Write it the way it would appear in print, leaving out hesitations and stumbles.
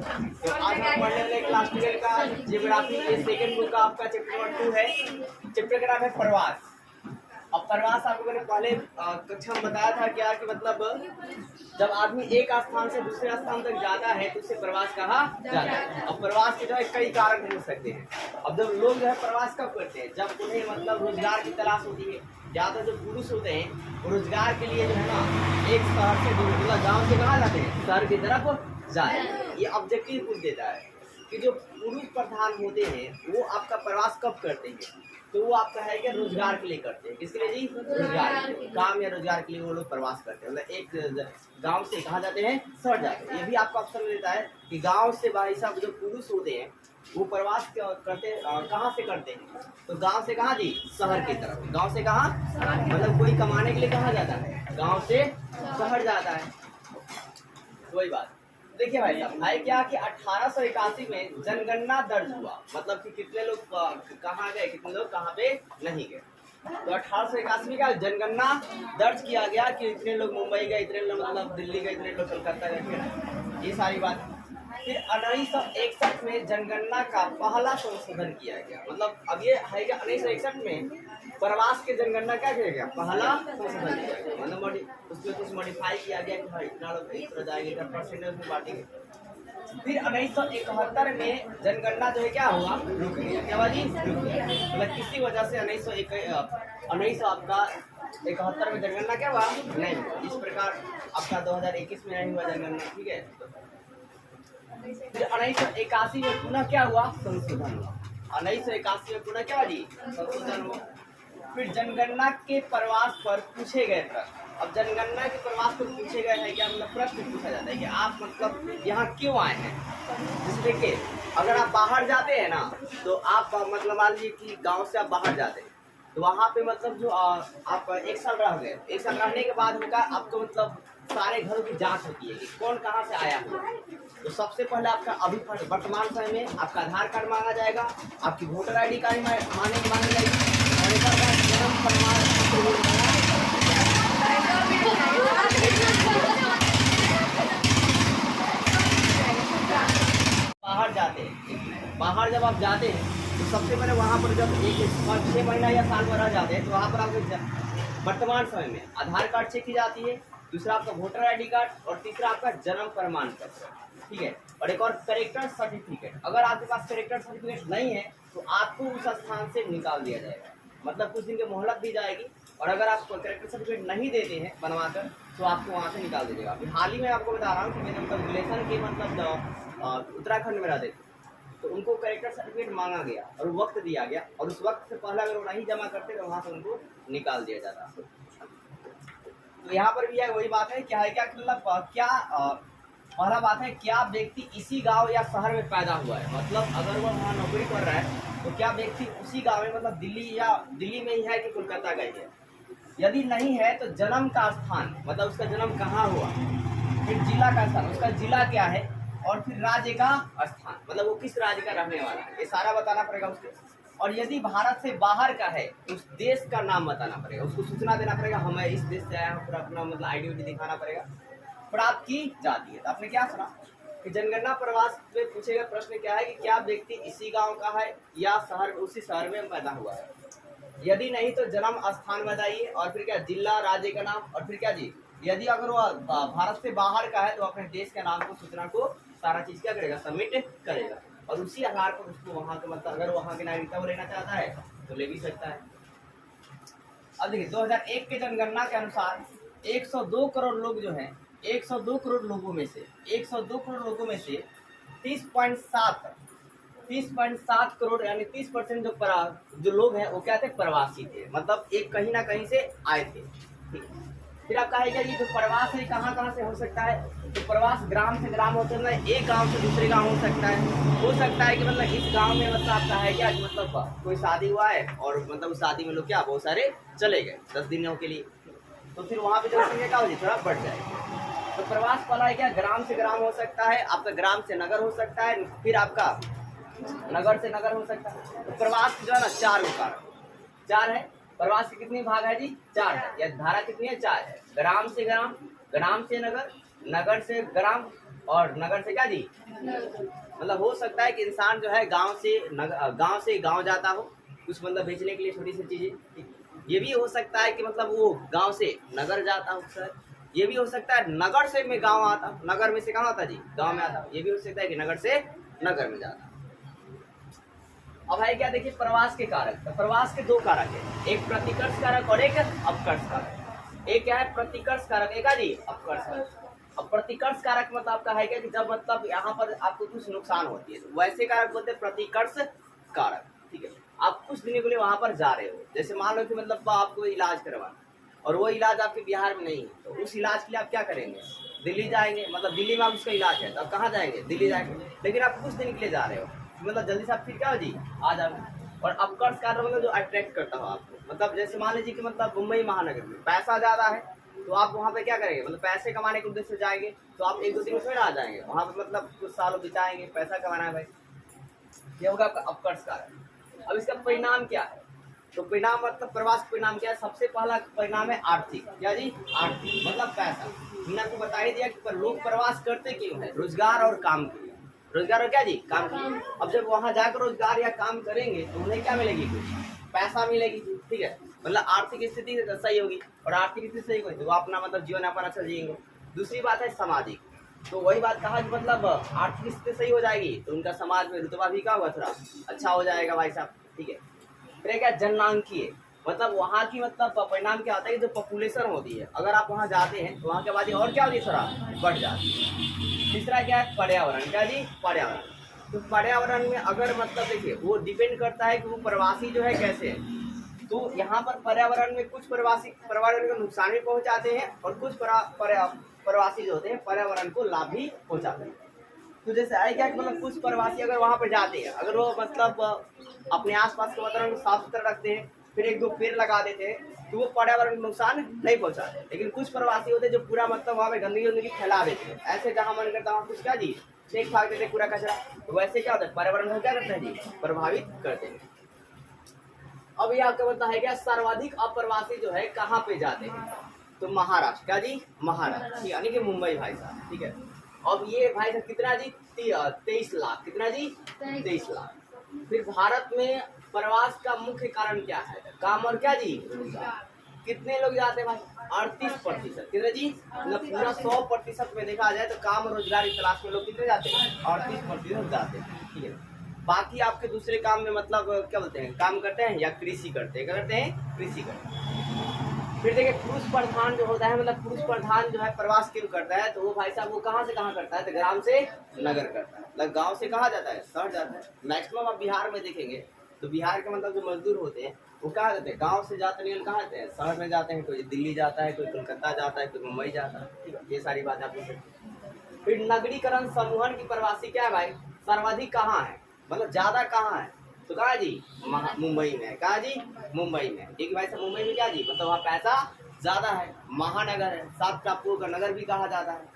तो आज हम पढ़ने वाले क्लास 12 का ज्योग्राफी के सेकंड बुक का आपका चैप्टर नंबर 2 है। चैप्टर का नाम है प्रवास। अब प्रवास आपको मैंने पहले कक्षा में बताया था क्या कि मतलब जब आदमी एक स्थान से दूसरे स्थान तक जाता है तो उसे प्रवास कहा जाता है। अब प्रवास के जो है कई कारण हो सकते हैं। अब जब लोग जो है प्रवास कब करते हैं, जब उन्हें मतलब रोजगार की तलाश होती है। ज्यादातर जो पुरुष होते हैं वो रोजगार के लिए जो है ना एक शहर से दूसरा गाँव से कहाँ जाते हैं, शहर की तरफ जाए। ये ऑब्जेक्टिव पूछ देता है कि जो पुरुष प्रधान होते हैं वो आपका प्रवास कब करते हैं, तो वो आपका है कि रोजगार के लिए करते हैं। किसके लिए जी? रोजगार के लिए, काम या रोजगार के लिए वो लोग प्रवास करते हैं। मतलब एक गांव से कहाँ जाते हैं, शहर जाते हैं। ये भी आपको ऑप्शन देता है कि गांव से भाई साहब जो पुरुष होते हैं वो प्रवास करते कहाँ से करते हैं, तो गांव से कहाँ जी, शहर की तरफ। गांव से कहाँ, मतलब कोई कमाने के लिए कहाँ जाता है, गांव से शहर जाता है। वही बात। देखिए भाई साहब, है क्या कि 1881 में जनगणना दर्ज हुआ, मतलब कि कितने लोग कहाँ गए, कितने लोग कहाँ पे नहीं गए। तो 1881 में क्या जनगणना दर्ज किया गया कि इतने लोग मुंबई गए, इतने लोग मतलब दिल्ली गए, इतने लोग कलकत्ता गए, ये सारी बात। फिर 1961 में जनगणना का पहला संशोधन किया गया। मतलब अब ये है कि 1961 में प्रवास के जनगणना क्या किया गया, पहला संशोधन किया गया। मतलब उसमें कुछ मॉडिफाई किया गया कि भाई इतना लोग इस तरह जाएंगे, इतना परसेंटेज में बांटेंगे। फिर 1971 में जनगणना जो है क्या हुआ, रुक गया। क्या बात जी, रुक गया। मतलब किसी वजह से 1971 में जनगणना क्या हुआ, नहीं हुआ। इस प्रकार आपका 2021 में नहीं हुआ जनगणना, ठीक है। फिर 1981 में पुनः क्या हुआ, संशोधन हुआ। 1981 में पुनः क्या जी, संशोधन हुआ। फिर जनगणना के प्रवास पर पूछे गए प्रश्न। अब जनगणना के प्रवास पर पूछे गए हैं क्या, मतलब प्रश्न पूछा जाता है कि आप मतलब यहाँ क्यों आए हैं। जैसे देखिए, अगर आप बाहर जाते हैं ना तो आप मतलब मान लीजिए कि गांव से आप बाहर जाते हैं तो वहाँ पे मतलब जो आप एक साल रह गए, एक साल रहने के बाद होगा आपको मतलब सारे घरों की जांच होती है कि कौन कहाँ से आया है। तो सबसे पहले आपका अभी वर्तमान समय में आपका आधार कार्ड मांगा जाएगा, आपकी वोटर ID कार्ड मांगी जाएगी, और एक आपका जन्म प्रमाण बाहर जाते हैं। बाहर जब आप जाते हैं तो सबसे पहले वहाँ पर जब 6 महीना या साल भर रह जाते हैं तो वहाँ पर आपको वर्तमान समय में आधार कार्ड चेक की जाती है, दूसरा आपका वोटर ID कार्ड, और तीसरा आपका जन्म प्रमाण पत्र, ठीक है। और एक और करेक्टर सर्टिफिकेट। अगर आपके पास करेक्टर सर्टिफिकेट नहीं है तो आपको उस स्थान से निकाल दिया जाएगा, मतलब कुछ दिन की मोहलत दी जाएगी। और अगर आप करेक्टर सर्टिफिकेट नहीं देते हैं बनवाकर तो आपको वहाँ से निकाल दीजिएगा। अभी हाल ही में आपको बता रहा हूँ कि मेरे मतलब रिलेशन के मतलब उत्तराखंड में रहते थे तो उनको करेक्टर सर्टिफिकेट मांगा गया और वक्त दिया गया, और उस वक्त से पहले अगर वो नहीं जमा करते तो वहाँ से उनको निकाल दिया जाता। तो यहाँ पर भी वही बात है, क्या है क्या मतलब क्या पहला बात है, क्या व्यक्ति इसी गांव या शहर में पैदा हुआ है। मतलब अगर वो वहाँ नौकरी कर रहा है तो क्या व्यक्ति उसी गांव में, मतलब दिल्ली में ही है कि कोलकाता गई है। यदि नहीं है तो जन्म का स्थान, मतलब उसका जन्म कहाँ हुआ, फिर जिला का स्थान, उसका जिला क्या है, और फिर राज्य का स्थान, मतलब वो किस राज्य का रहने वाला है, ये सारा बताना पड़ेगा उसको। और यदि भारत से बाहर का है तो उस देश का नाम बताना पड़ेगा, उसको सूचना देना पड़ेगा, हमें इस देश से आया हूँ, फिर अपना मतलब ID दिखाना पड़ेगा, प्राप्त की जाती है। तो आपने क्या सुना कि जनगणना प्रवास में पूछे गए प्रश्न क्या है कि क्या व्यक्ति इसी गांव का है या शहर, उसी शहर में पैदा हुआ है। यदि नहीं तो जन्म स्थान बताइए, और फिर क्या जिला, राज्य का नाम, और फिर क्या जी, यदि अगर वो भारत से बाहर का है तो अपने देश के नाम को, सूचना को, सारा चीज क्या करेगा, सबमिट करेगा। और उसी आधार पर उसको वहाँ के मतलब अगर वहाँ की नागरिकता वो लेना चाहता है तो ले भी सकता है। अब देखिए 2001 के जनगणना के अनुसार 102 करोड़ लोग जो हैं, 102 करोड़ लोगों में से 102 करोड़ लोगों में से 30.7 करोड़ यानी 30% जो लोग हैं वो क्या थे, प्रवासी थे। मतलब एक कहीं ना कहीं से आए थे, ठीक है। फिर आपका है क्या, ये जो प्रवास है कहाँ कहाँ से हो सकता है, तो प्रवास ग्राम से ग्राम हो सकता है, एक गांव से दूसरे गांव हो सकता है कि मतलब इस गांव में मतलब आपका है क्या, मतलब कोई शादी हुआ है और मतलब उस शादी में लोग क्या बहुत सारे चले गए 10 दिनों के लिए, तो फिर वहाँ पे जनसंख्या क्या होगी, थोड़ा बढ़ जाएगी। तो प्रवास वाला है क्या, ग्राम से ग्राम हो सकता है, आपका ग्राम से नगर हो सकता है, फिर आपका नगर से नगर हो सकता है। तो प्रवास जो है ना 4 कारण 4 है। प्रवास के कितने भाग है जी, 4 है। या धारा कितनी है, 4 है। ग्राम से ग्राम, ग्राम से नगर, नगर से ग्राम, और नगर से क्या जी, मतलब हो सकता है कि इंसान जो है गांव से गांव जाता हो कुछ मतलब बेचने के लिए छोटी सी चीजें। ये भी हो सकता है कि मतलब वो गांव से नगर जाता हो सर। ये भी हो सकता है नगर से मैं गांव आता हूँ, नगर में से कहाँ आता जी, गांव में आता हूँ। ये भी हो सकता है कि नगर से नगर में जाता हूँ। अब है क्या, देखिए प्रवास के कारक। तो प्रवास के दो कारक है, एक प्रतिकर्ष कारक और एक अपकर्ष कारक। एक क्या है, प्रतिकर्ष कारक, एक है जी अपकर्ष कारक। अब प्रतिकर्ष कारक मतलब आपका है क्या कि जब मतलब यहाँ पर आपको कुछ नुकसान होती है, तो वैसे कारक बोलते हैं प्रतिकर्ष कारक। ठीक है, आप कुछ दिनों के लिए वहां पर जा रहे हो, जैसे मान लो कि मतलब आपको इलाज करवाना और वो इलाज आपके बिहार में नहीं है, तो उस इलाज के लिए आप क्या करेंगे, दिल्ली जाएंगे। मतलब दिल्ली में आप उसका इलाज है तो आप कहाँ जाएंगे, दिल्ली जाएंगे। लेकिन आप कुछ दिन के लिए जा रहे हो, मतलब जल्दी से आप फिर क्या हो जी, आ जाओगे। और अपकर्ष कारक मतलब जो अट्रैक्ट करता हो आपको, मतलब जैसे मान लीजिए कि मतलब मुंबई महानगर में पैसा ज्यादा है, तो आप वहाँ पे क्या करेंगे, मतलब पैसे कमाने के उद्देश्य से जाएंगे, तो आप एक दो दिन में फिर आ जाएंगे वहाँ पे, मतलब कुछ सालों बिताएंगे, पैसा कमाना है भाई। ये होगा आपका अपकर्ष कारक। अब इसका परिणाम क्या है, तो परिणाम मतलब प्रवास का परिणाम क्या है, सबसे पहला परिणाम है आर्थिक। क्या जी, आर्थिक मतलब पैसा। मैंने आपको बता ही दिया कि लोग प्रवास करते क्यों है, रोजगार और काम के लिए। रोजगार और क्या जी, काम के लिए। अब जब वहां जाकर रोजगार या काम करेंगे तो उन्हें क्या मिलेगी, कुछ पैसा मिलेगी। ठीक है, मतलब आर्थिक स्थिति सही होगी, और आर्थिक स्थिति सही होगी तो वो अपना मतलब जीवन यापन अच्छा जिएंगे। दूसरी बात है सामाजिक, तो वही बात कहा कि मतलब आर्थिक स्थिति सही हो जाएगी तो उनका समाज में रुतबा भी क्या होगा, थोड़ा अच्छा हो जाएगा भाई साहब। ठीक है, फिर क्या जननांकीय, मतलब वहाँ की मतलब परिणाम क्या होता है कि जो पॉपुलेशन होती है, अगर आप वहाँ जाते हैं तो वहाँ की आबादी और क्या होती है, थोड़ा बढ़ जाती है। तीसरा क्या है, पर्यावरण। क्या जी, पर्यावरण। तो पर्यावरण में अगर मतलब देखिए वो डिपेंड करता है कि वो प्रवासी जो है कैसे है। तो यहाँ पर पर्यावरण में कुछ प्रवासी पर्यावरण को नुकसान भी पहुँचाते हैं, और कुछ प्रवासी जो होते हैं पर्यावरण को लाभ भी पहुँचाते हैं। तो जैसे आए क्या कि मतलब कुछ प्रवासी अगर वहाँ पर जाते हैं, अगर वो मतलब अपने आसपास के वातावरण को साफ सुथरा रखते हैं, फिर एक दो पेड़ लगा देते हैं, तो वो पर्यावरण को नुकसान नहीं पहुँचाते। लेकिन कुछ प्रवासी होते हैं जो पूरा मतलब वहाँ पे गंदगी उंदगी फैला देते हैं, ऐसे जहाँ मन करता वहाँ कुछ क्या जी फेंक फाक देते पूरा कचरा, तो वैसे क्या होता है, पर्यावरण को क्या करते हैं जी, प्रभावित करते हैं। अब ये आपका मतलब है क्या, सर्वाधिक अप्रवासी जो है कहाँ पे जाते हैं, तो महाराष्ट्र। क्या जी, महाराष्ट्र, यानी कि मुंबई भाई साहब। ठीक है, अब ये भाई साहब कितना जी, 23 लाख। कितना जी, 23 लाख। फिर भारत में प्रवास का मुख्य कारण क्या है, काम और क्या जी, रोजगार। कितने लोग जाते हैं भाई, 38%। कितने जी, मतलब पूरा 100% में देखा जाए तो काम और रोजगार की तलाश में लोग कितने जाते हैं, 38% जाते हैं। ठीक है, बाकी आपके दूसरे काम में मतलब क्या बोलते हैं, काम करते हैं या कृषि करते हैं, क्या करते हैं, कृषि करते हैं। फिर देखिए पुरुष प्रधान जो होता है, मतलब पुरुष प्रधान जो है प्रवास क्यों करता है, तो वो भाई साहब वो कहाँ से कहाँ करता है, तो ग्राम से नगर करता है, मतलब गांव से कहाँ जाता है, शहर जाता है। मैक्सिमम आप बिहार में देखेंगे तो बिहार के मतलब जो मजदूर होते हैं वो कहाँ जाते हैं, गाँव से जाते नहीं, कहाँ जाते हैं, शहर में जाते हैं। कोई दिल्ली जाता है, कोई कोलकाता जाता है, कोई मुंबई जाता है। ठीक है, ये सारी बात आप पूछ सकते हैं। फिर नगरीकरण समूहन की प्रवासी क्या है भाई, सर्वाधिक कहाँ है, मतलब ज्यादा कहाँ है, तो कहा जी मुंबई में। कहा जी, मुंबई में। क्योंकि भाई साहब मुंबई में क्या जी, मतलब वहाँ पैसा ज्यादा है, महानगर है, सात टापुओं का नगर भी कहा जाता है।